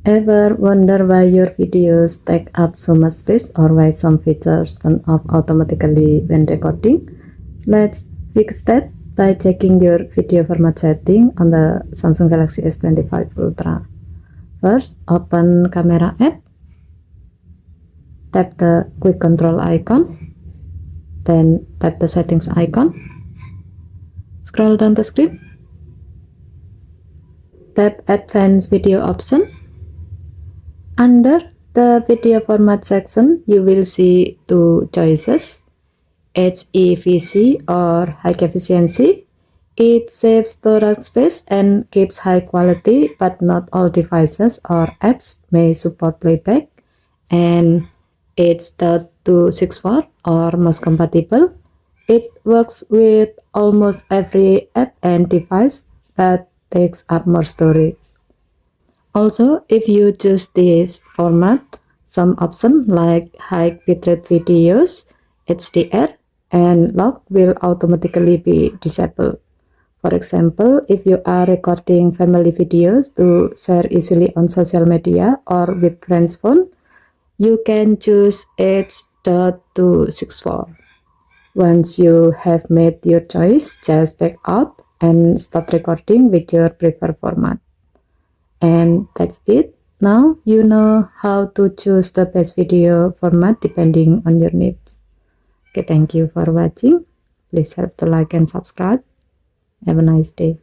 Ever wonder why your videos take up so much space or why some features turn off automatically when recording? Let's fix that by checking your video format setting on the Samsung Galaxy S25 Ultra. First, open Camera app, tap the quick control icon, then tap the settings icon, scroll down the screen, tap advanced video option. Under the video format section, you will see two choices, HEVC or high efficiency. It saves storage space and keeps high quality, but not all devices or apps may support playback. And H.264 or most compatible. It works with almost every app and device, but takes up more storage. Also, if you choose this format, some options like high bitrate videos, HDR, and log will automatically be disabled. For example, if you are recording family videos to share easily on social media or with friends' phone, you can choose H.264. Once you have made your choice, just back out and start recording with your preferred format. And that's it. Now you know how to choose the best video format depending on your needs. Okay, thank you for watching. Please help to like and subscribe. Have a nice day.